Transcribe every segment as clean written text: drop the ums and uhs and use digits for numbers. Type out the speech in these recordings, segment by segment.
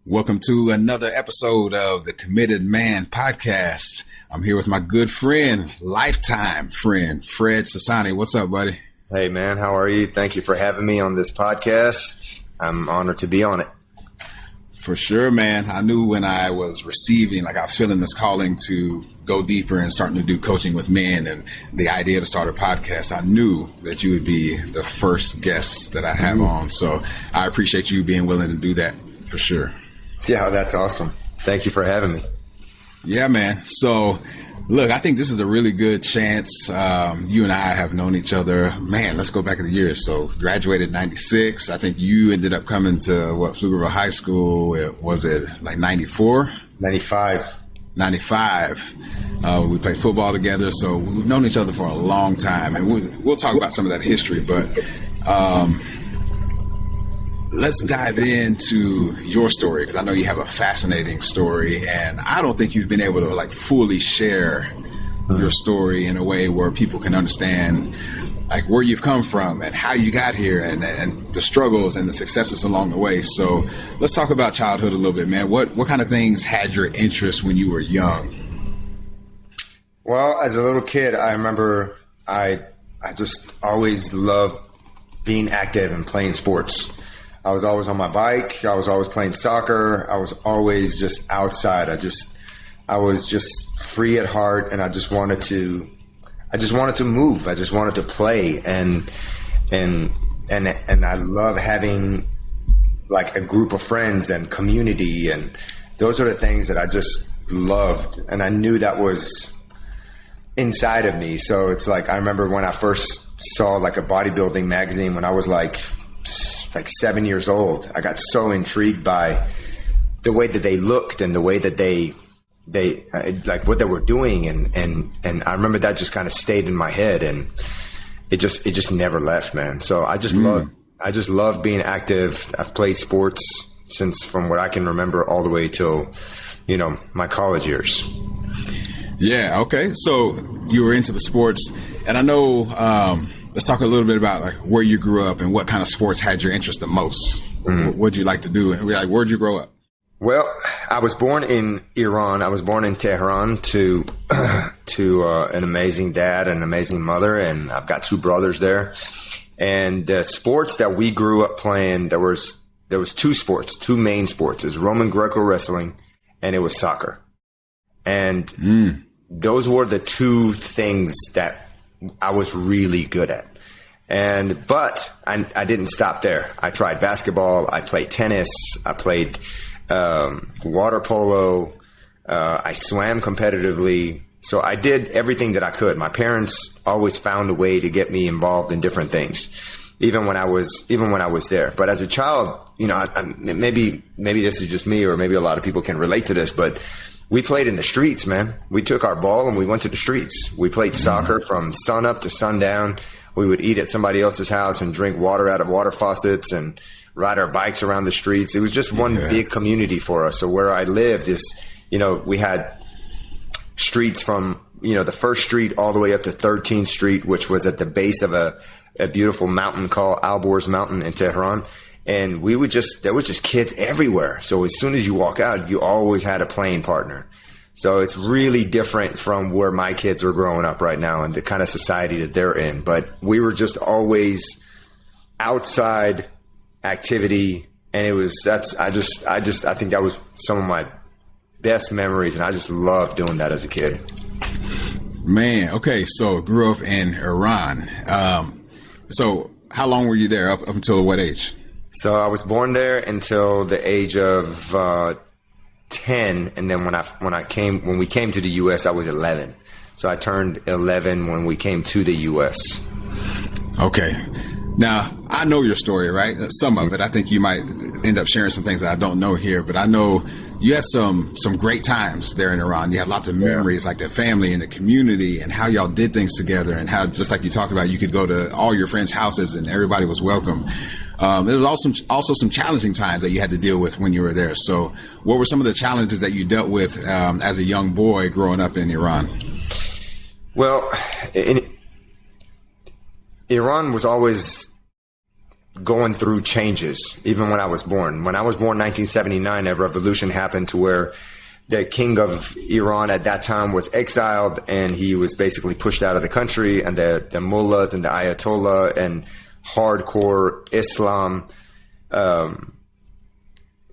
Welcome to another episode of the Committed Man podcast. I'm here with my good friend, lifetime friend, Fred Sassani. What's up, buddy? Hey, man. How are you? Thank you for having me on this podcast. I'm honored to be on it. For sure, man. I knew when I was receiving, I was feeling this calling to go deeper and starting to do coaching with men and the idea to start a podcast, I knew that you would be the first guest that I have on. So I appreciate you being willing to do that for sure. Yeah, that's awesome. Thank you for having me. Yeah, man. So, look, I think this is a really good chance. You and I have known each other. Man, let's go back in the years. So, graduated in 96. I think you ended up coming to, Pflugerville High School. Was it like 94? 95. 95. We played football together. So, we've known each other for a long time. And we'll talk about some of that history. But let's dive into your story, because I know you have a fascinating story, and I don't think you've been able to fully share your story in a way where people can understand where you've come from and how you got here and the struggles and the successes along the way. So let's talk about childhood a little bit, man. What kind of things had your interest when you were young? Well, as a little kid, I remember I just always loved being active and playing sports. I was always on my bike. I was always playing soccer. I was always just outside. I was just free at heart, and I just wanted to move. I just wanted to play, and I love having a group of friends and community, and those are the things that I just loved, and I knew that was inside of me. So it's I remember when I first saw a bodybuilding magazine when I was like 7 years old. I got so intrigued by the way that they looked and the way that they what they were doing, and I remember that just kind of stayed in my head, and it just never left, man. So I just love being active. I've played sports since, from what I can remember, all the way till my college years. Yeah. Okay. So you were into the sports, and I know. Let's talk a little bit about where you grew up and what kind of sports had your interest the most. What'd you like to do? And where'd you grow up? Well, I was born in Iran. I was born in Tehran to an amazing dad and an amazing mother, and I've got two brothers there. And the sports that we grew up playing, there was two main sports: is Roman Greco wrestling, and it was soccer. And those were the two things that I was really good at. But I didn't stop there. I tried basketball. I played tennis. I played water polo. I swam competitively. So I did everything that I could. My parents always found a way to get me involved in different things, even when I was there. But as a child, maybe this is just me, or maybe a lot of people can relate to this, but we played in the streets, man. We took our ball and we went to the streets. We played soccer from sun up to sundown. We would eat at somebody else's house and drink water out of water faucets and ride our bikes around the streets. It was just one big community for us. So where I lived is, we had streets from, the first street all the way up to 13th Street, which was at the base of a beautiful mountain called Alborz Mountain in Tehran. And there was just kids everywhere. So as soon as you walk out, you always had a playing partner. So it's really different from where my kids are growing up right now and the kind of society that they're in. But we were just always outside activity. And I think that was some of my best memories. And I just loved doing that as a kid. Man. Okay. So grew up in Iran. So how long were you there? Up until what age? So I was born there until the age of 10, and then when we came to the U.S., I was 11. So I turned 11 when we came to the U.S. Okay. Now, I know your story, right? Some of it. I think you might end up sharing some things that I don't know here, but I know you had some great times there in Iran. You have lots of memories, like the family and the community and how y'all did things together, and how, just like you talked about, you could go to all your friends' houses and everybody was welcome. There was also some challenging times that you had to deal with when you were there. So what were some of the challenges that you dealt with as a young boy growing up in Iran? Well, Iran was always going through changes, even when I was born. When I was born in 1979, a revolution happened to where the king of Iran at that time was exiled, and he was basically pushed out of the country, and the mullahs and the ayatollah and hardcore Islam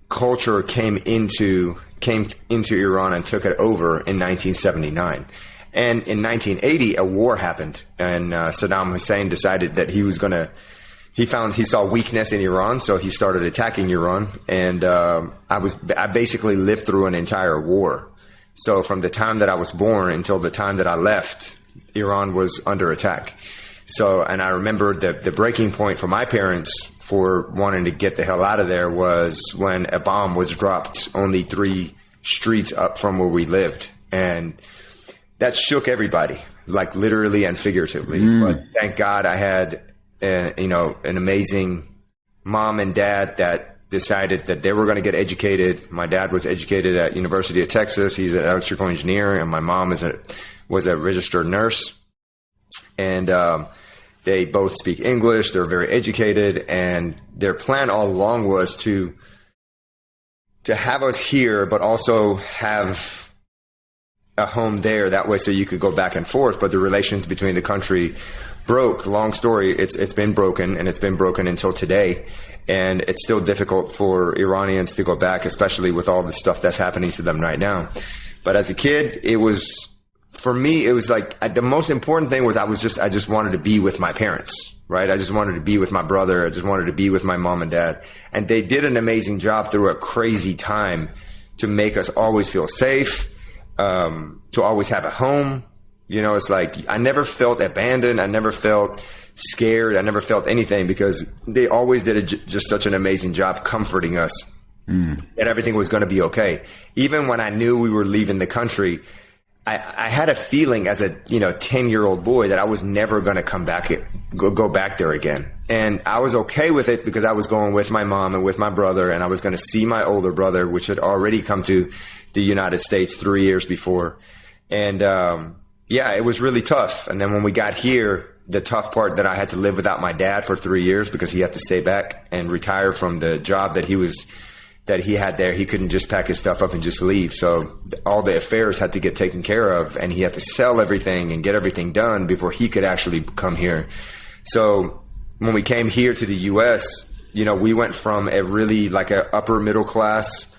culture came into Iran and took it over in 1979. And in 1980, a war happened, and Saddam Hussein decided that he saw weakness in Iran, so he started attacking Iran. And I basically lived through an entire war. So from the time that I was born until the time that I left, Iran was under attack. So, and I remember the breaking point for my parents for wanting to get the hell out of there was when a bomb was dropped only 3 streets up from where we lived. And that shook everybody, like literally and figuratively. But thank God I had an amazing mom and dad that decided that they were going to get educated. My dad was educated at University of Texas. He's an electrical engineer, and my mom was a registered nurse. And they both speak English. They're very educated, and their plan all along was to have us here, but also have a home there. That way, so you could go back and forth. But the relations between the country broke. Long story, it's been broken, and it's been broken until today. And it's still difficult for Iranians to go back, especially with all the stuff that's happening to them right now. But as a kid, for me, it was like the most important thing was I just wanted to be with my parents, right? I just wanted to be with my brother. I just wanted to be with my mom and dad. And they did an amazing job through a crazy time to make us always feel safe, to always have a home. You know, it's like I never felt abandoned. I never felt scared. I never felt anything because they always did just such an amazing job comforting us that everything was going to be okay. Even when I knew we were leaving the country, I had a feeling as a 10-year-old boy that I was never going to go back there again. And I was okay with it because I was going with my mom and with my brother, and I was going to see my older brother, which had already come to the United States 3 years before. And it was really tough. And then when we got here, the tough part that I had to live without my dad for 3 years because he had to stay back and retire from the job that he had there. He couldn't just pack his stuff up and just leave. So all the affairs had to get taken care of, and he had to sell everything and get everything done before he could actually come here. So when we came here to the US, we went from a really like a upper middle class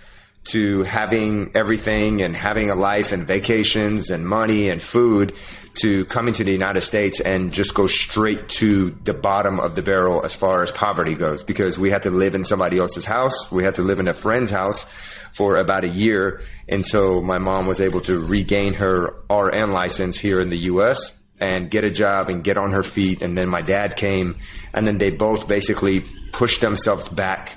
to having everything and having a life and vacations and money and food to coming to the United States and just go straight to the bottom of the barrel as far as poverty goes, because we had to live in somebody else's house. We had to live in a friend's house for about a year until my mom was able to regain her RN license here in the US and get a job and get on her feet. And then my dad came, and then they both basically pushed themselves back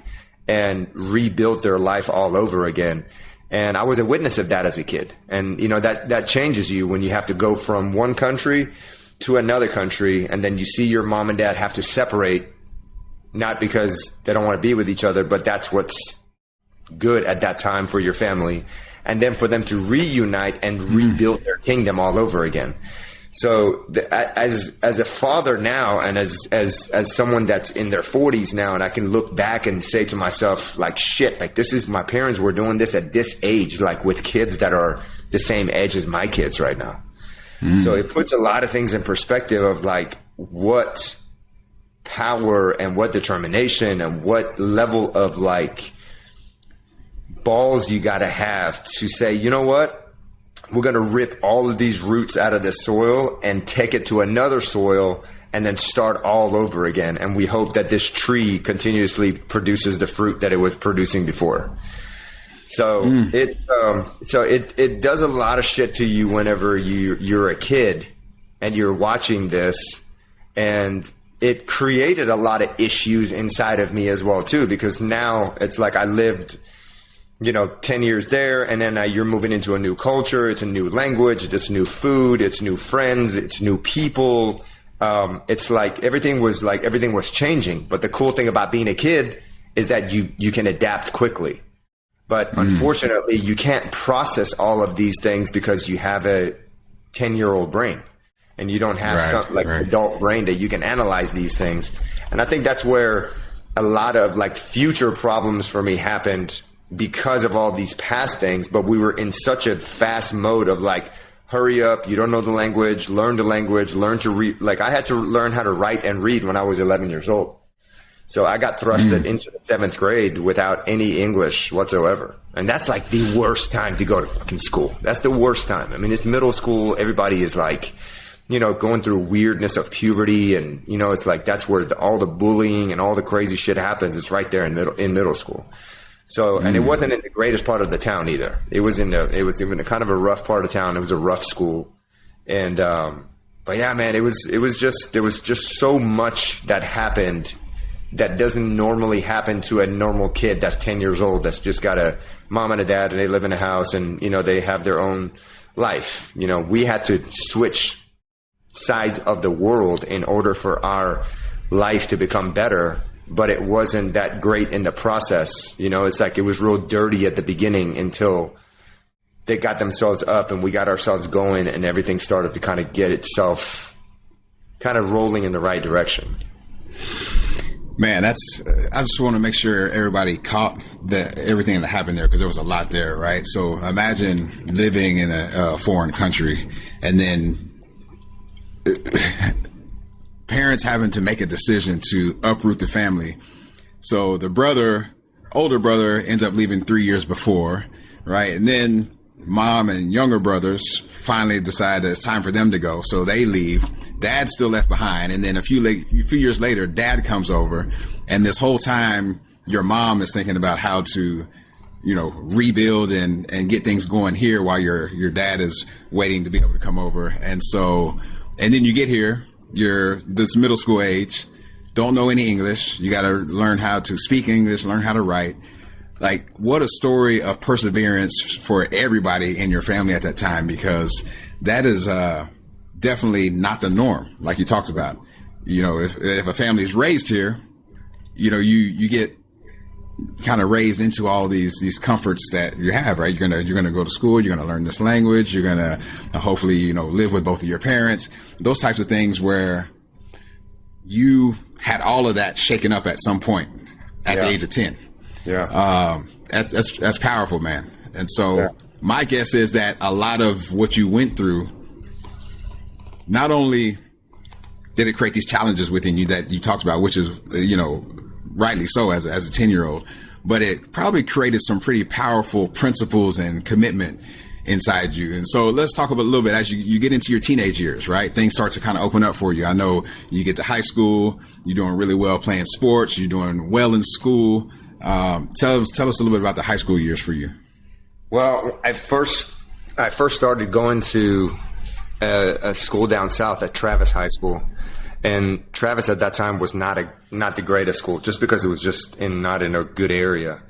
and rebuilt their life all over again. And I was a witness of that as a kid. And, that changes you when you have to go from one country to another country, and then you see your mom and dad have to separate, not because they don't want to be with each other, but that's what's good at that time for your family. And then for them to reunite and rebuild their kingdom all over again. So as a father now, and as someone that's in their 40s now, and I can look back and say to myself, like, shit, like my parents were doing this at this age, like with kids that are the same age as my kids right now. So it puts a lot of things in perspective of like what power and what determination and what level of like balls you got to have to say, you know what? We're going to rip all of these roots out of the soil and take it to another soil and then start all over again. And we hope that this tree continuously produces the fruit that it was producing before. So it does a lot of shit to you whenever you're a kid and you're watching this, and it created a lot of issues inside of me as well too, because now it's like I lived 10 years there, and then you're moving into a new culture. It's a new language, it's new food, it's new friends, it's new people. It's like everything was changing. But the cool thing about being a kid is that you can adapt quickly. But unfortunately, you can't process all of these things because you have a 10-year-old brain, and you don't have an adult brain that you can analyze these things. And I think that's where a lot of like future problems for me happened because of all these past things, but we were in such a fast mode of like, hurry up, you don't know the language, learn to read. Like I had to learn how to write and read when I was 11 years old. So I got thrusted into the 7th grade without any English whatsoever. And that's like the worst time to go to fucking school. That's the worst time. I mean, it's middle school. Everybody is like, you know, going through weirdness of puberty. And, you know, it's like, that's where all the bullying and all the crazy shit happens. It's right there in middle school. So, and it wasn't in the greatest part of the town either. It was in a kind of a rough part of town. It was a rough school. And, but yeah, man, there was just so much that happened that doesn't normally happen to a normal kid that's 10 years old, that's just got a mom and a dad and they live in a house and, you know, they have their own life. You know, we had to switch sides of the world in order for our life to become better, but it wasn't that great in the process. You know, it's like it was real dirty at the beginning until they got themselves up and we got ourselves going and everything started to kind of get itself kind of rolling in the right direction. Man, I just want to make sure everybody caught everything that happened there, because there was a lot there, right? So imagine living in a foreign country and then parents having to make a decision to uproot the family. So the older brother ends up leaving 3 years before, right? And then mom and younger brothers finally decide that it's time for them to go. So they leave. Dad's still left behind. And then a few years later, dad comes over. And this whole time, your mom is thinking about how to, you know, rebuild and get things going here while your dad is waiting to be able to come over. And so, and then you get here, you're this middle school age, don't know any English. You got to learn how to speak English, learn how to write. Like, what a story of perseverance for everybody in your family at that time, because that is definitely not the norm, like you talked about. You know, if a family is raised here, you know, you get kind of raised into all these comforts that you have, right? You're gonna go to school, you're gonna learn this language, you're gonna hopefully, you know, live with both of your parents, those types of things, where you had all of that shaken up at some point at the age of 10. Yeah. That's powerful, man. And so my guess is that a lot of what you went through, not only did it create these challenges within you that you talked about, which is, you know, rightly so as a 10-year-old, but it probably created some pretty powerful principles and commitment inside you. And so let's talk about a little bit as you get into your teenage years, right? Things start to kind of open up for you. I know you get to high school, you're doing really well playing sports, you're doing well in school. Tell us a little bit about the high school years for you. Well, I first started going to a school down south at Travis High School, and Travis at that time was not the greatest school, just because it was just not in a good area.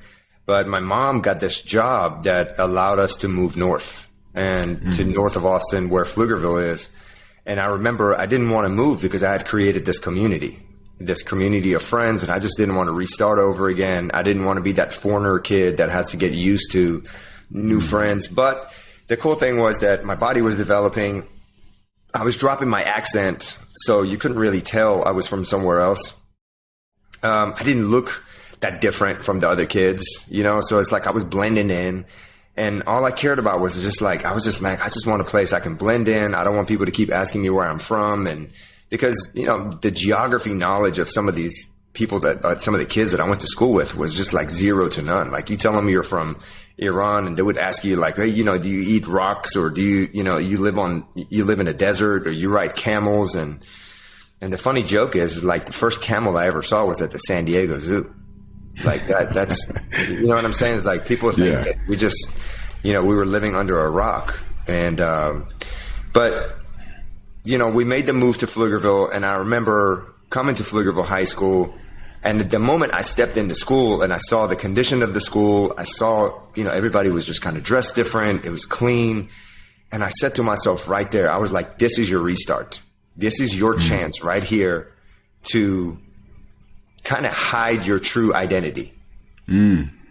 But my mom got this job that allowed us to move north and to north of Austin, where Pflugerville is. And I remember I didn't want to move because I had created this community of friends, and I just didn't want to restart over again. I didn't want to be that foreigner kid that has to get used to new friends. But the cool thing was that my body was developing. I was dropping my accent, so you couldn't really tell I was from somewhere else. I didn't look that different from the other kids, you know, so it's like I was blending in, and all I cared about was just like, I just want a place I can blend in. I don't want people to keep asking me where I'm from. And because, you know, the geography knowledge of some of these people some of the kids that I went to school with was just like zero to none. Like, you tell them you're from Iran and they would ask you like, hey, you know, do you eat rocks, or do you know, you live in a desert, or you ride camels? And the funny joke is like the first camel I ever saw was at the San Diego Zoo. Like that's, you know what I'm saying? It's like people think that we just, you know, we were living under a rock. And, but, you know, we made the move to Pflugerville, and I remember coming to Pflugerville High School, and the moment I stepped into school and I saw the condition of the school, I saw, you know, everybody was just kind of dressed different. It was clean. And I said to myself right there, I was like, this is your restart. This is your chance right here to kind of hide your true identity.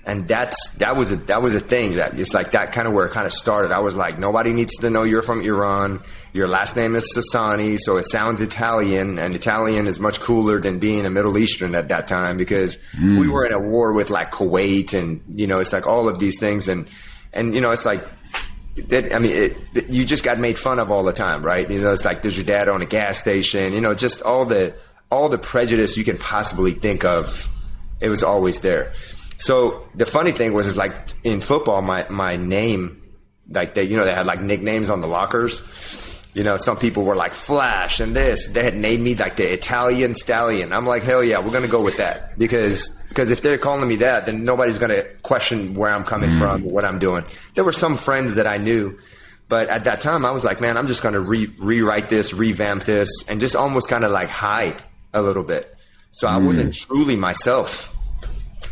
And that was a thing that it's like that kind of where it kind of started. I was like, nobody needs to know you're from Iran. Your last name is Sassani, so it sounds Italian, and Italian is much cooler than being a Middle Eastern at that time, because we were in a war with like Kuwait, and it's like all of these things, and it's like you just got made fun of all the time, right? It's like, does your dad own a gas station? Just all the prejudice you can possibly think of. It was always there. So the funny thing was like in football, my name, like they had like nicknames on the lockers. Some people were like Flash and this. They had named me like the Italian Stallion. I'm like, hell yeah, we're gonna go with that, because if they're calling me that, then nobody's gonna question where I'm coming from, what I'm doing. There were some friends that I knew, but at that time I was like, man, I'm just gonna rewrite this, revamp this, and just almost kind of like hide a little bit. So I wasn't truly myself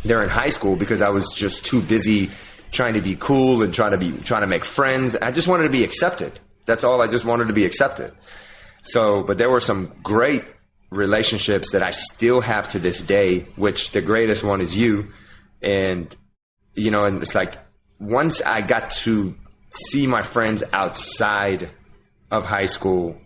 there in high school, because I was just too busy trying to be cool and trying to make friends. I just wanted to be accepted. That's all. I just wanted to be accepted. So, but there were some great relationships that I still have to this day, which the greatest one is you. And, and it's like, once I got to see my friends outside of high school,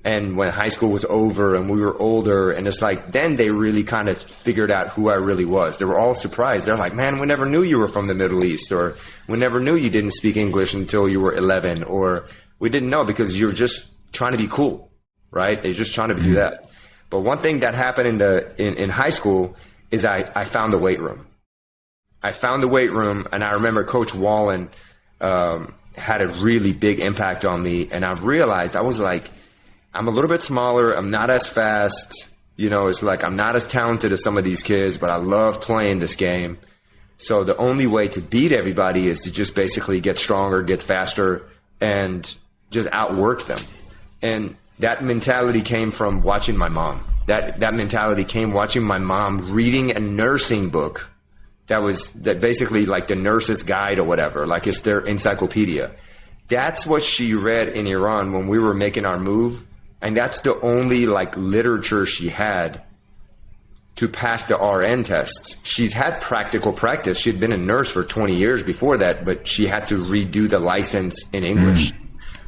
and when high school was over and we were older, and it's like, then they really kind of figured out who I really was. They were all surprised. They're like, man, we never knew you were from the Middle East, or we never knew you didn't speak English until you were 11, or we didn't know because you're just trying to be cool, right? They're just trying to do that. But one thing that happened in high school is I found the weight room. I found the weight room, and I remember Coach Wallen had a really big impact on me, and I realized I was like, I'm a little bit smaller. I'm not as fast. It's like I'm not as talented as some of these kids, but I love playing this game. So the only way to beat everybody is to just basically get stronger, get faster, and just outwork them. And that mentality came from watching my mom. That mentality came watching my mom reading a nursing book that basically like the nurse's guide or whatever, like it's their encyclopedia. That's what she read in Iran when we were making our move. And that's the only like literature she had to pass the RN tests. She's had practical practice. She'd been a nurse for 20 years before that, but she had to redo the license in English,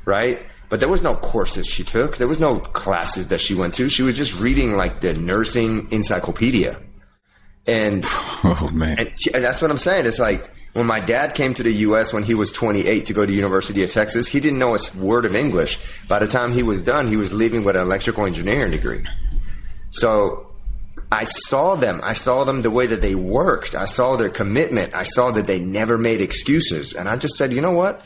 right? But there was no courses she took. There was no classes that she went to. She was just reading like the nursing encyclopedia. And, oh man, and that's what I'm saying. It's like, when my dad came to the U.S. when he was 28 to go to University of Texas, he didn't know a word of English. By the time he was done, he was leaving with an electrical engineering degree. So I saw them. I saw them the way that they worked. I saw their commitment. I saw that they never made excuses. And I just said, you know what?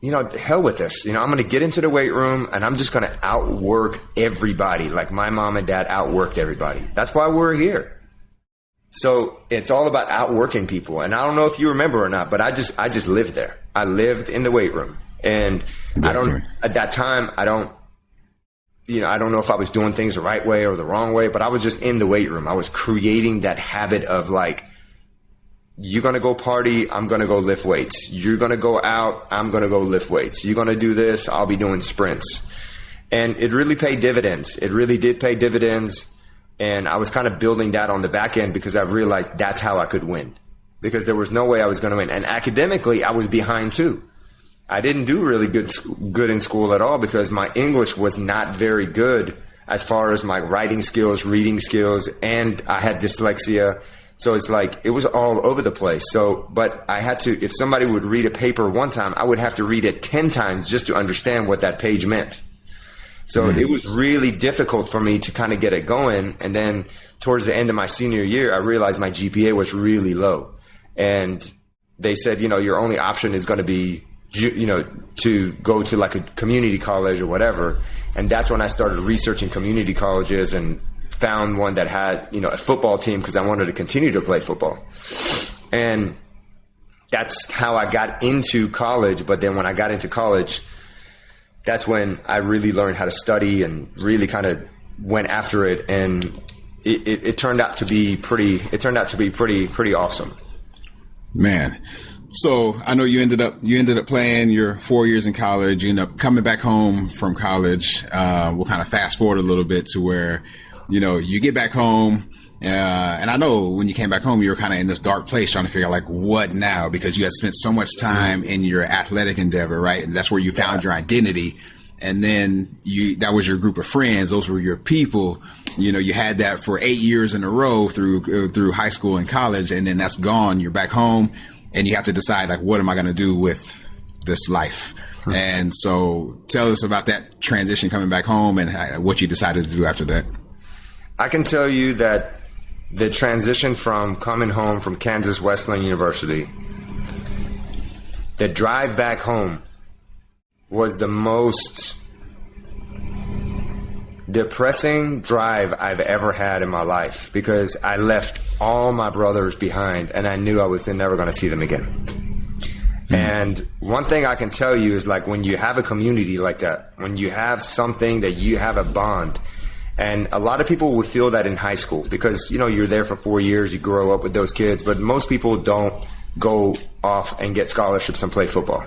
Hell with this. I'm going to get into the weight room, and I'm just going to outwork everybody like my mom and dad outworked everybody. That's why we're here. So it's all about outworking people. And I don't know if you remember or not, but I just lived there. I lived in the weight room. And Definitely. At that time, I don't know if I was doing things the right way or the wrong way, but I was just in the weight room. I was creating that habit of like, you're going to go party, I'm going to go lift weights. You're going to go out, I'm going to go lift weights. You're going to do this, I'll be doing sprints. And it really paid dividends. It really did pay dividends. And I was kind of building that on the back end because I realized that's how I could win, because there was no way I was going to win. And academically, I was behind too. I didn't do really good in school at all because my English was not very good as far as my writing skills, reading skills, and I had dyslexia. So it's like, it was all over the place. But I had to, if somebody would read a paper one time, I would have to read it 10 times just to understand what that page meant. So it was really difficult for me to kind of get it going. And then towards the end of my senior year, I realized my GPA was really low. And they said, your only option is going to be, to go to like a community college or whatever. And that's when I started researching community colleges and found one that had, a football team because I wanted to continue to play football. And that's how I got into college. But then when I got into college, that's when I really learned how to study and really kind of went after it. And it turned out to be pretty awesome. Man. So I know you ended up playing your 4 years in college. You ended up coming back home from college. We'll kind of fast forward a little bit to where, you get back home, And I know when you came back home, you were kind of in this dark place trying to figure out like what now, because you had spent so much time in your athletic endeavor, right? And that's where you found your identity. And then that was your group of friends. Those were your people. You know, you had that for 8 years in a row through high school and college. And then that's gone. You're back home and you have to decide like, what am I going to do with this life? And so tell us about that transition coming back home and what you decided to do after that. I can tell you that the transition from coming home from Kansas Wesleyan University, the drive back home was the most depressing drive I've ever had in my life, because I left all my brothers behind and I knew I was never going to see them again. And one thing I can tell you is, like, when you have a community like that, when you have something that you have a bond, and a lot of people would feel that in high school because, you know, you're there for 4 years, you grow up with those kids, but most people don't go off and get scholarships and play football.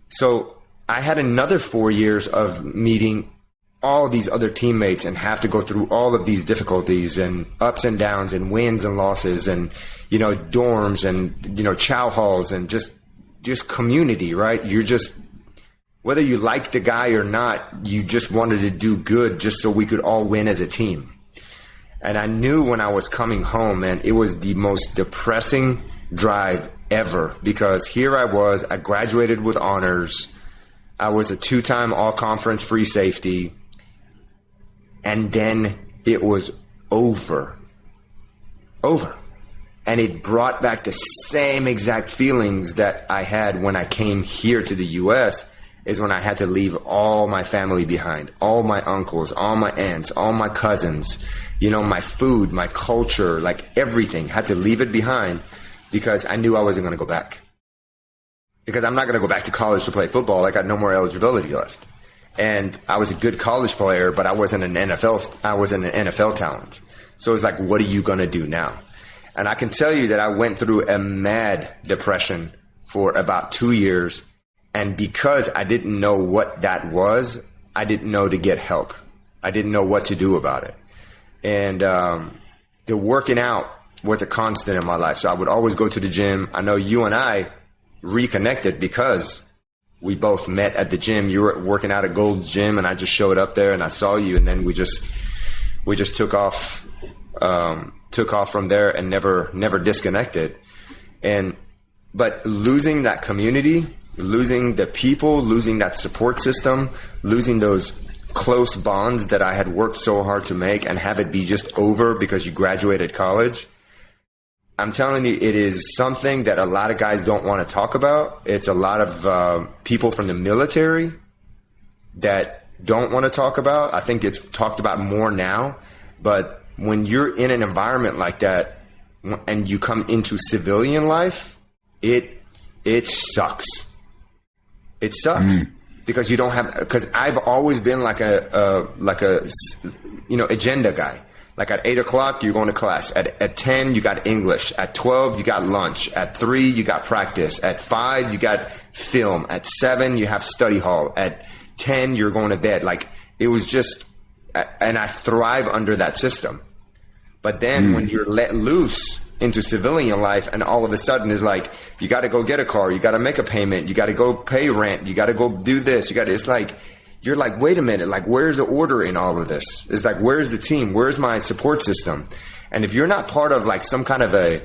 So I had another 4 years of meeting all these other teammates and have to go through all of these difficulties and ups and downs and wins and losses and, you know, dorms and, you know, chow halls and just community, right? You're just, whether you like the guy or not, you just wanted to do good just so we could all win as a team. And I knew when I was coming home, man, it was the most depressing drive ever, because here I graduated with honors. I was a 2-time all-conference free safety. And then it was over. And it brought back the same exact feelings that I had when I came here to the U.S., is when I had to leave all my family behind, all my uncles, all my aunts, all my cousins, you know, my food, my culture, like everything, had to leave it behind because I knew I wasn't going to go back. Because I'm not going to go back to college to play football. I got no more eligibility left. And I was a good college player, but I wasn't an NFL talent. So it's like, what are you going to do now? And I can tell you that I went through a mad depression for about 2 years. And because I didn't know what that was, I didn't know to get help. I didn't know what to do about it. And the working out was a constant in my life. So I would always go to the gym. I know you and I reconnected because we both met at the gym. You were working out at Gold's Gym, and I just showed up there and I saw you, and then we just took off from there and never disconnected. But losing that community, losing the people, losing that support system, losing those close bonds that I had worked so hard to make, and have it be just over because you graduated college, I'm telling you, it is something that a lot of guys don't want to talk about. It's a lot of people from the military that don't want to talk about. I think it's talked about more now. But when you're in an environment like that and you come into civilian life, it sucks. It sucks because you don't have. Because I've always been like a agenda guy. Like at 8 o'clock, you're going to class. At 10, you got English. At 12, you got lunch. At 3, you got practice. At 5, you got film. At 7, you have study hall. At 10, you're going to bed. Like, it was just, and I thrive under that system. But then when you're let loose into civilian life, and all of a sudden is like, you got to go get a car. You got to make a payment. You got to go pay rent. You got to go do this. It's like, you're like, wait a minute, like, where's the order in all of this? It's like, where's the team? Where's my support system? And if you're not part of like some kind of a,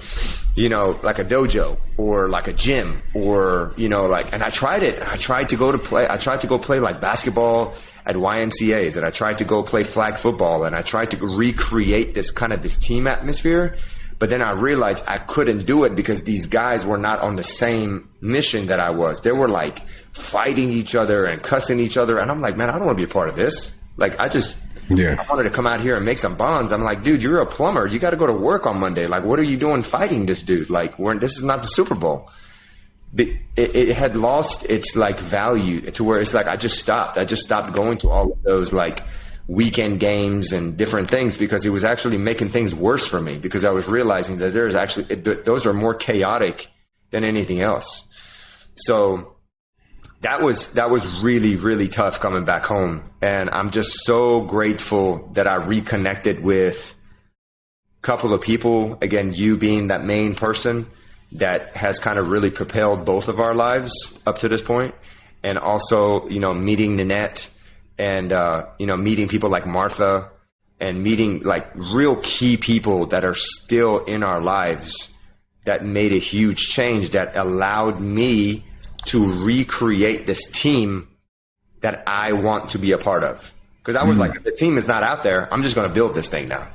you know, like a dojo or like a gym or, you know, like, and I tried it. I tried to go play like basketball at YMCAs, and I tried to go play flag football, and I tried to recreate this team atmosphere. But then I realized I couldn't do it because these guys were not on the same mission that I was. They were like fighting each other and cussing each other. And I'm like, man, I don't want to be a part of this. Like, I wanted to come out here and make some bonds. I'm like, dude, you're a plumber. You got to go to work on Monday. Like, what are you doing fighting this dude? Like, this is not the Super Bowl. It had lost its like value to where it's like, I just stopped going to all of those like weekend games and different things because it was actually making things worse for me, because I was realizing that there's actually, those are more chaotic than anything else. So that was really, really tough coming back home. And I'm just so grateful that I reconnected with couple of people, again, you being that main person that has kind of really propelled both of our lives up to this point. And also, meeting Nanette and, meeting people like Martha and meeting like real key people that are still in our lives that made a huge change that allowed me to recreate this team that I want to be a part of. Because I was like, if the team is not out there, I'm just going to build this thing now.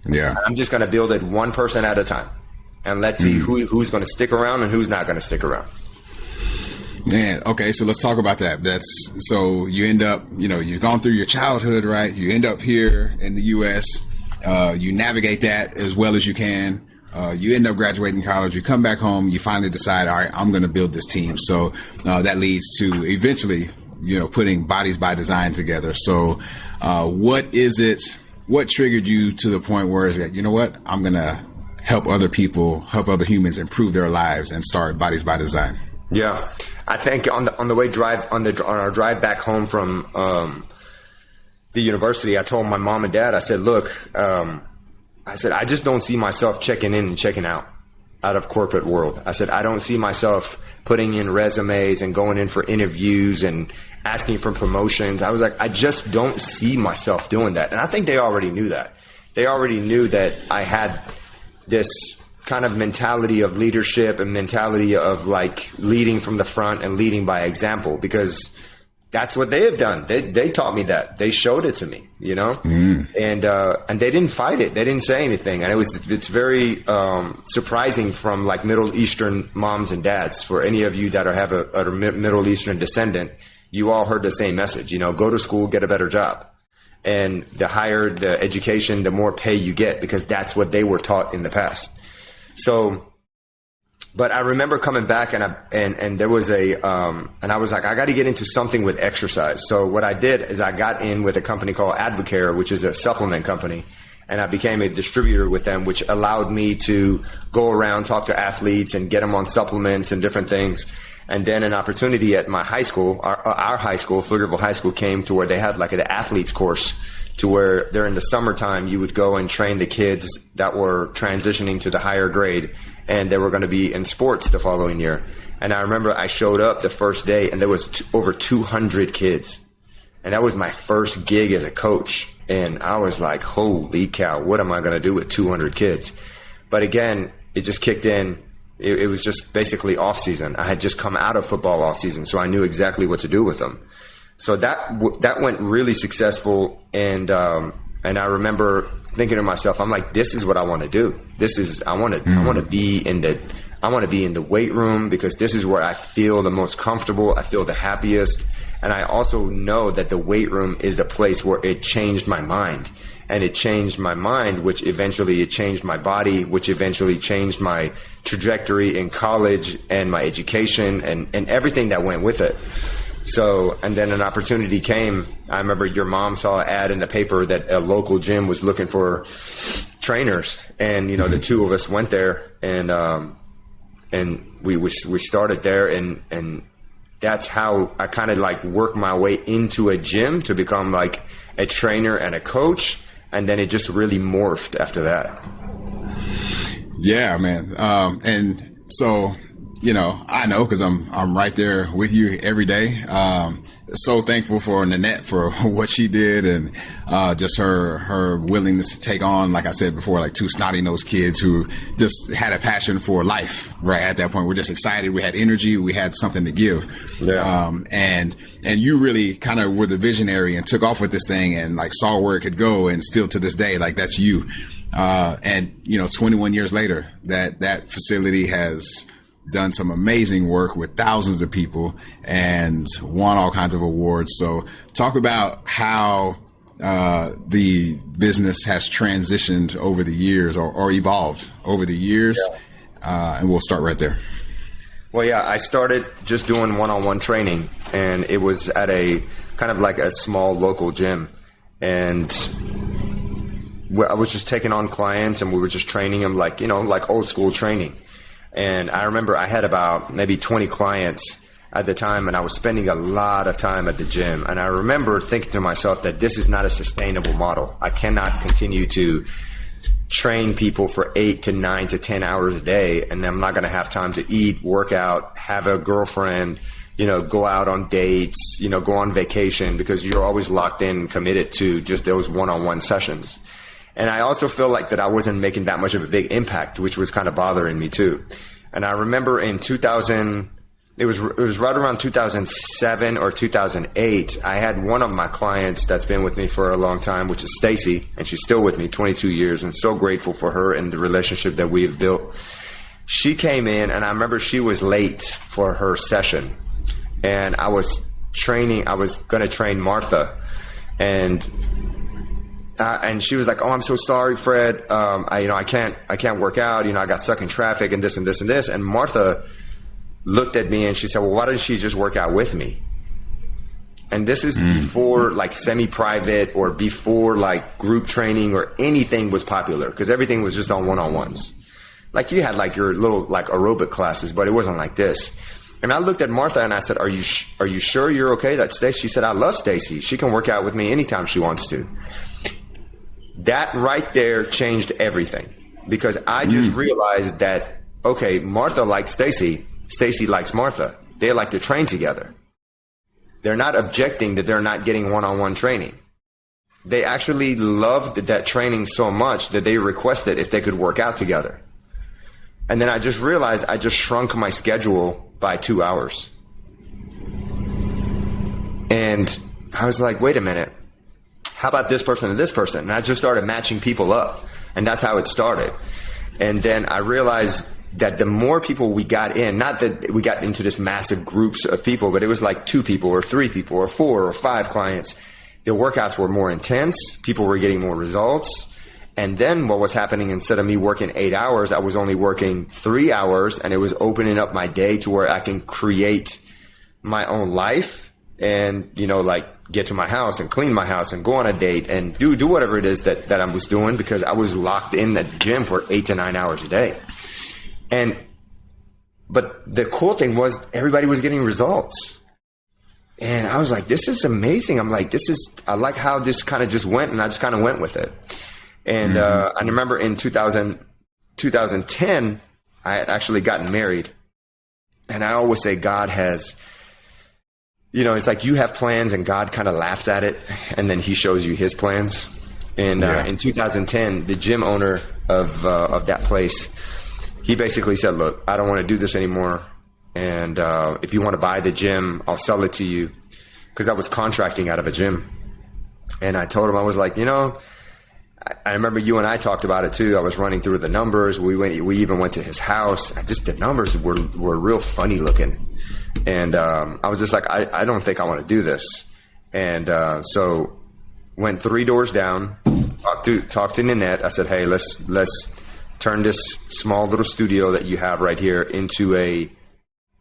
Yeah. I'm just going to build it one person at a time. And let's see who's going to stick around and who's not going to stick around. Man, okay, so let's talk about that. So you end up, you've gone through your childhood, right? You end up here in the U.S. You navigate that as well as you can. You end up graduating college. You come back home. You finally decide, all right, I'm going to build this team. So that leads to eventually, putting Bodies by Design together. So what triggered you to the point where it's like, you know what, I'm going to help other people, help other humans improve their lives and start Bodies by Design? Yeah, I think on our drive back home from the university, I told my mom and dad, I said, look, I just don't see myself checking in and checking out of corporate world. I said, I don't see myself putting in resumes and going in for interviews and asking for promotions. I was like, I just don't see myself doing that. And I think they already knew that. They already knew that I had this kind of mentality of leadership and mentality of like leading from the front and leading by example, because that's what they have done. They taught me that. They showed it to me, and they didn't fight it. They didn't say anything. And it's very surprising from like Middle Eastern moms and dads. For any of you that have a Middle Eastern descendant, you all heard the same message, go to school, get a better job. And the higher the education, the more pay you get, because that's what they were taught in the past. So, but I remember coming back and there was and I was like, I got to get into something with exercise. So what I did is I got in with a company called Advocare, which is a supplement company. And I became a distributor with them, which allowed me to go around, talk to athletes and get them on supplements and different things. And then an opportunity at my high school, our high school, Pflugerville High School, came to where they had like an athletes course, to where during the summertime you would go and train the kids that were transitioning to the higher grade, and they were going to be in sports the following year. And I remember I showed up the first day and there was over 200 kids. And that was my first gig as a coach. And I was like, holy cow, what am I going to do with 200 kids? But again, it just kicked in. It was just basically off season. I had just come out of football off season, so I knew exactly what to do with them. So that went really successful. And I remember thinking to myself, I'm like, this is what I want to do. I want to be in the weight room, because this is where I feel the most comfortable. I feel the happiest. And I also know that the weight room is a place where it changed my mind. And it changed my mind, which eventually it changed my body, which eventually changed my trajectory in college and my education and everything that went with it. So, and then an opportunity came. I remember your mom saw an ad in the paper that a local gym was looking for trainers. And, the two of us went there and we started there and that's how I kind of like worked my way into a gym to become like a trainer and a coach. And then it just really morphed after that. Yeah, man. And so, I know, because I'm right there with you every day. So thankful for Nanette for what she did, and just her willingness to take on, like I said before, like two snotty-nosed kids who just had a passion for life. Right at that point, we're just excited. We had energy. We had something to give. Yeah. And you really kind of were the visionary and took off with this thing and like saw where it could go. And still to this day, like that's you. And 21 years later, that facility has done some amazing work with thousands of people and won all kinds of awards. So talk about how the business has transitioned over the years or evolved over the years. Yeah. And we'll start right there. Well, yeah, I started just doing one-on-one training, and it was at a kind of like a small local gym. And I was just taking on clients and we were just training them like old school training. And I remember I had about maybe 20 clients at the time, and I was spending a lot of time at the gym. And I remember thinking to myself that this is not a sustainable model. I cannot continue to train people for 8 to 9 to 10 hours a day, and I'm not going to have time to eat, work out, have a girlfriend, go out on dates, go on vacation, because you're always locked in, committed to just those one-on-one sessions. And I also feel like that I wasn't making that much of a big impact, which was kind of bothering me too. And I remember in 2000, it was right around 2007 or 2008. I had one of my clients that's been with me for a long time, which is Stacy, and she's still with me 22 years, and so grateful for her and the relationship that we have built. She came in, and I remember she was late for her session, and I was going to train Martha, and she was like, "Oh, I'm so sorry, Fred. I can't work out. I got stuck in traffic and this and this and this." And Martha looked at me and she said, "Well, why doesn't she just work out with me?" And this is before like semi-private or before like group training or anything was popular, because everything was just on one-on-ones. Like you had like your little like aerobic classes, but it wasn't like this. And I looked at Martha and I said, "Are you sure you're okay?" That's Stacy. She said, "I love Stacy. She can work out with me anytime she wants to." That right there changed everything, because I just realized that, okay, Martha likes Stacy. Stacy likes Martha. They like to train together. They're not objecting that they're not getting one-on-one training. They actually loved that training so much that they requested if they could work out together. And then I just realized I just shrunk my schedule by 2 hours. And I was like, wait a minute. How about this person and this person? And I just started matching people up. And that's how it started. And then I realized that the more people we got in, not that we got into this massive groups of people, but it was like 2 people or 3 people or 4 or 5 clients. The workouts were more intense. People were getting more results. And then what was happening, instead of me working 8 hours, I was only working 3 hours, and it was opening up my day to where I can create my own life and, like get to my house and clean my house and go on a date and do whatever it is that I was doing, because I was locked in the gym for 8 to 9 hours a day. But the cool thing was everybody was getting results. And I was like, this is amazing. I'm like, I like how this kind of just went, and I just kind of went with it. And I remember in 2010, I had actually gotten married. And I always say God has, it's like you have plans and God kind of laughs at it, and then he shows you his plans. And in 2010, the gym owner of that place, he basically said, "Look, I don't want to do this anymore. And if you want to buy the gym, I'll sell it to you." Because I was contracting out of a gym. And I told him, I was like, I remember you and I talked about it too. I was running through the numbers. We even went to his house. The numbers were real funny looking. And I was just like, I don't think I want to do this. And so went 3 doors down, talked to Nanette. I said, "Hey, let's turn this small little studio that you have right here into a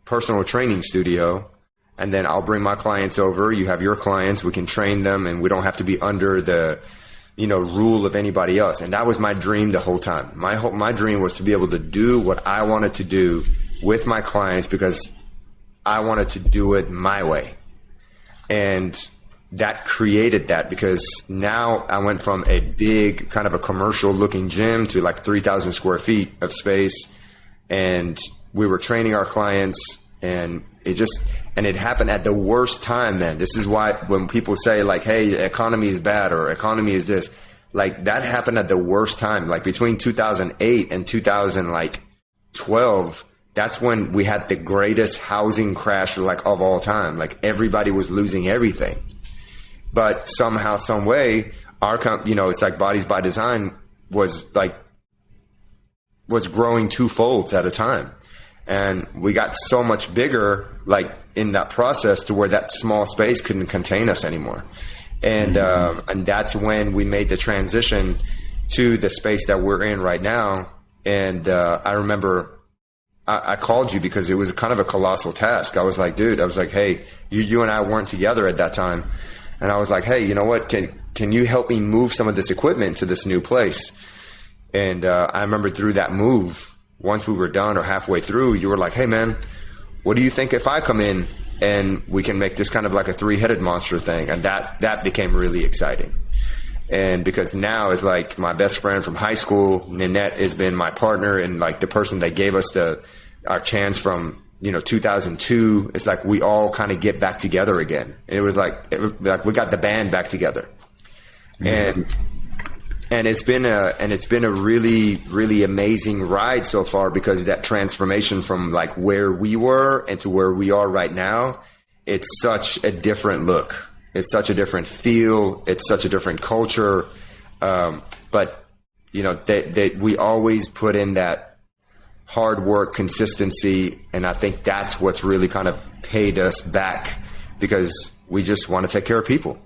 personal training studio. And then I'll bring my clients over. You have your clients. We can train them, and we don't have to be under the, rule of anybody else." And that was my dream the whole time. My dream was to be able to do what I wanted to do with my clients, because I wanted to do it my way. And that created that, because now I went from a big kind of a commercial looking gym to like 3,000 square feet of space. And we were training our clients, and it happened at the worst time, man. This is why when people say like, "Hey, the economy is bad," or "economy is this," like that happened at the worst time. Like between 2008 and 2012, that's when we had the greatest housing crash like of all time. Like everybody was losing everything. But somehow, some way, it's like Bodies by Design was growing 2-folds at a time. And we got so much bigger, like in that process, to where that small space couldn't contain us anymore. And that's when we made the transition to the space that we're in right now. And I remember I called you because it was kind of a colossal task. I was like, dude, hey, you and I weren't together at that time. And I was like, hey, you know what? Can you help me move some of this equipment to this new place? And I remember through that move, once we were done or halfway through, you were like, hey, man, what do you think if I come in and we can make this kind of like a 3-headed monster thing? And that became really exciting. And because now is like my best friend from high school, Nanette has been my partner and like the person that gave us our chance from, 2002. It's like we all kind of get back together again. And it was like we got the band back together. And it's been a really, really amazing ride so far, because that transformation from like where we were and to where we are right now, it's such a different look. It's such a different feel. It's such a different culture. But we always put in that hard work, consistency. And I think that's what's really kind of paid us back, because we just want to take care of people.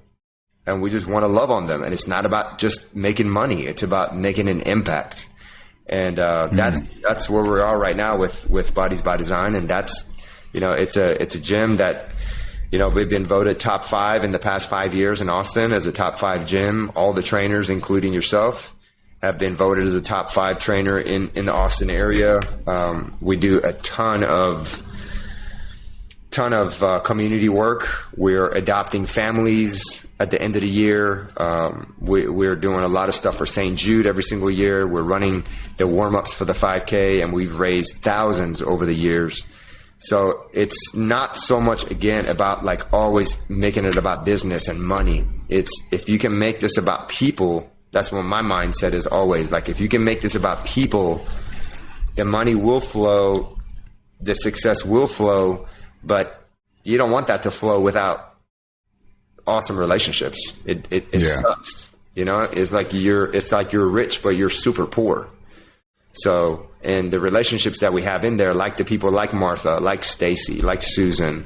And we just want to love on them. And it's not about just making money. It's about making an impact. And that's where we are right now with Bodies by Design. And that's, it's a gym that, we've been voted top 5 in the past 5 years in Austin as a top 5 gym. All the trainers, including yourself, have been voted as a top 5 trainer in the Austin area. We do a ton of community work. We're adopting families at the end of the year. We're doing a lot of stuff for St. Jude every single year. We're running the warm-ups for the 5K, and we've raised thousands over the years. So it's not so much, again, about like always making it about business and money. It's if you can make this about people, that's what my mindset is always. Like if you can make this about people, the money will flow, the success will flow, but you don't want that to flow without awesome relationships. It sucks. It's like you're rich, but you're super poor. So, and the relationships that we have in there, like the people like Martha, like Stacy, like Susan,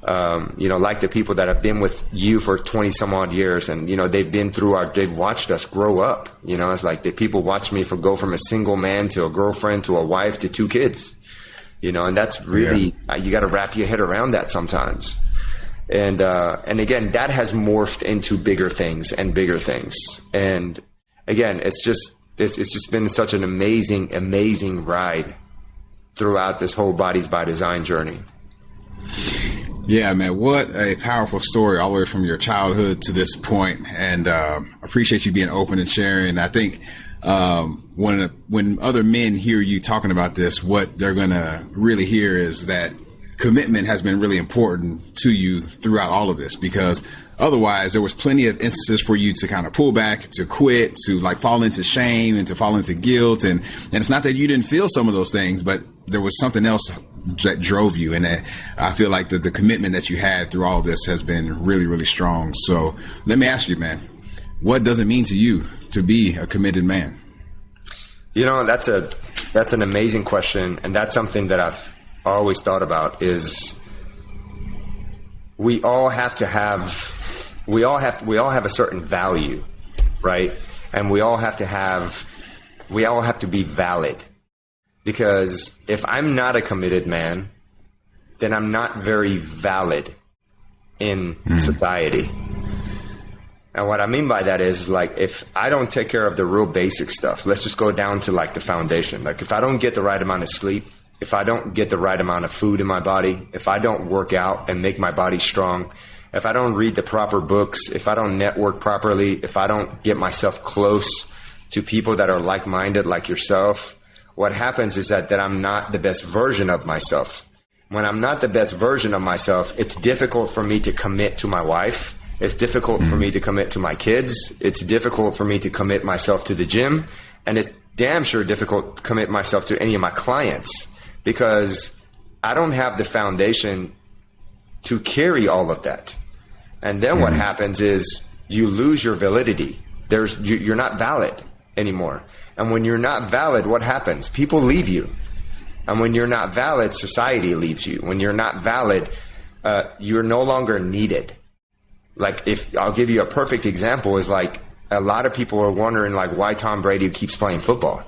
like the people that have been with you for 20 some odd years, and, they've been through they've watched us grow up. It's like the people watch me go from a single man to a girlfriend to a wife to 2 kids, and that's really, you got to wrap your head around that sometimes. And again, that has morphed into bigger things and bigger things. And again, it's just been such an amazing ride throughout this whole Bodies by Design journey. Yeah, man, what a powerful story all the way from your childhood to this point. And appreciate you being open and sharing. I think when other men hear you talking about this, what they're going to really hear is that commitment has been really important to you throughout all of this, because otherwise there was plenty of instances for you to kind of pull back, to quit, to like fall into shame and to fall into guilt. And it's not that you didn't feel some of those things, but there was something else that drove you. And I feel like the commitment that you had through all of this has been really, really strong. So let me ask you, man, what does it mean to you to be a committed man? That's an amazing question. And that's something that I've always thought about, is we all have a certain value, right? And we all have to be valid, because if I'm not a committed man, then I'm not very valid in society. And what I mean by that is, like, if I don't take care of the real basic stuff, let's just go down to like the foundation. Like if I don't get the right amount of sleep, if I don't get the right amount of food in my body, if I don't work out and make my body strong, if I don't read the proper books, if I don't network properly, if I don't get myself close to people that are like-minded like yourself, what happens is that I'm not the best version of myself. When I'm not the best version of myself, it's difficult for me to commit to my wife. It's difficult for me to commit to my kids. It's difficult for me to commit myself to the gym. And it's damn sure difficult to commit myself to any of my clients, because I don't have the foundation to carry all of that. And then what happens is you lose your validity. You're not valid anymore. And when you're not valid, what happens? People leave you. And when you're not valid, society leaves you. When you're not valid, you're no longer needed. Like, if I'll give you a perfect example, is like a lot of people are wondering like why Tom Brady keeps playing football.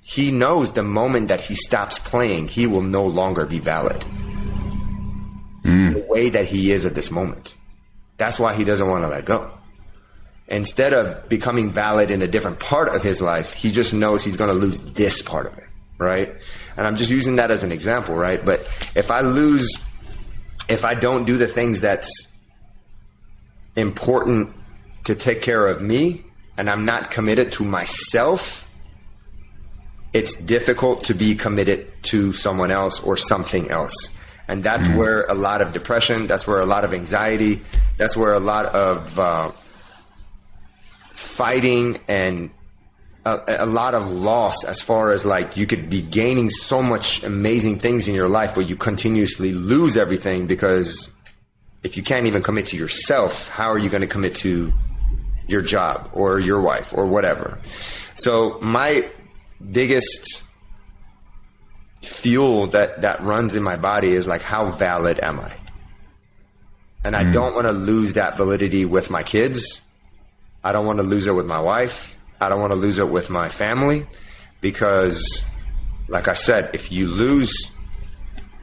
He knows the moment that he stops playing, he will no longer be valid. The way that he is at this moment. That's why he doesn't want to let go. Instead of becoming valid in a different part of his life, he just knows he's going to lose this part of it, right? And I'm just using that as an example, right? But if I don't do the things that's important to take care of me and I'm not committed to myself, it's difficult to be committed to someone else or something else. And that's where a lot of depression, that's where a lot of anxiety, that's where a lot of fighting and a lot of loss, as far as like you could be gaining so much amazing things in your life, but you continuously lose everything, because if you can't even commit to yourself, how are you going to commit to your job or your wife or whatever? So my biggest fuel that runs in my body is like, how valid am I? And I don't want to lose that validity with my kids. I don't want to lose it with my wife. I don't want to lose it with my family, because like I said, if you lose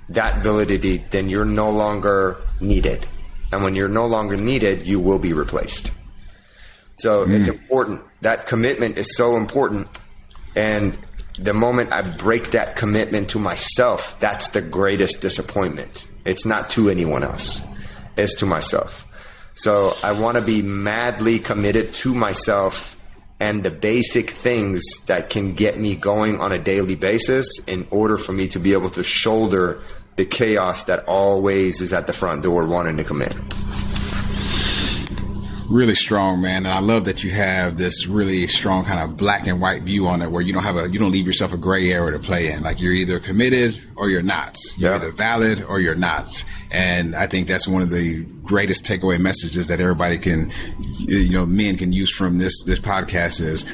that validity, then you're no longer needed. And when you're no longer needed, you will be replaced. So it's important. That commitment is so important. And the moment I break that commitment to myself, that's the greatest disappointment. It's not to anyone else. It's to myself. So I want to be madly committed to myself and the basic things that can get me going on a daily basis, in order for me to be able to shoulder the chaos that always is at the front door wanting to come in. Really strong, man. And I love that you have this really strong kind of black and white view on it, where you don't leave yourself a gray area to play in. Like, you're either committed or you're not. You're either valid or you're not. And I think that's one of the greatest takeaway messages that everybody can, men can use from this podcast is,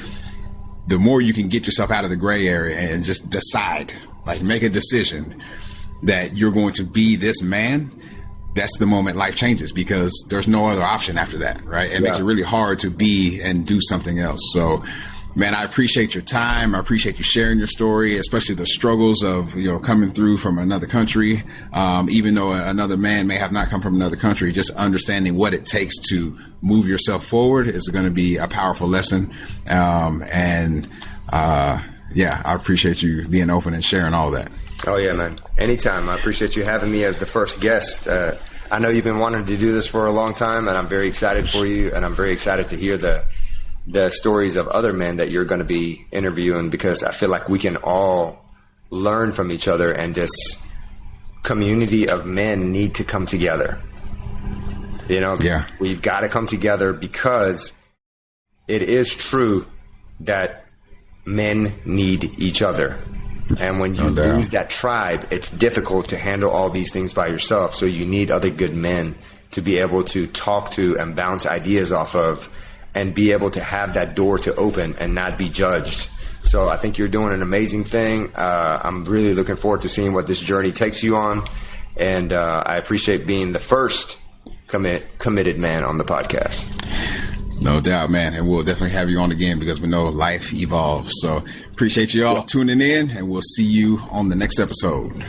the more you can get yourself out of the gray area and just decide, like make a decision that you're going to be this man, that's the moment life changes, because there's no other option after that, right? It makes it really hard to be and do something else. So, man, I appreciate your time. I appreciate you sharing your story, especially the struggles of, coming through from another country. Even though another man may have not come from another country, just understanding what it takes to move yourself forward is going to be a powerful lesson. I appreciate you being open and sharing all that. Oh, yeah, man. Anytime. I appreciate you having me as the first guest. I know you've been wanting to do this for a long time, and I'm very excited for you, and I'm very excited to hear the stories of other men that you're going to be interviewing, because I feel like we can all learn from each other, and this community of men need to come together. We've got to come together, because it is true that men need each other. And when you lose that tribe, it's difficult to handle all these things by yourself. So you need other good men to be able to talk to and bounce ideas off of, and be able to have that door to open and not be judged. So I think you're doing an amazing thing. I'm really looking forward to seeing what this journey takes you on. And I appreciate being the first committed man on the podcast. No doubt, man. And we'll definitely have you on again, because we know life evolves. So appreciate you all tuning in, and we'll see you on the next episode.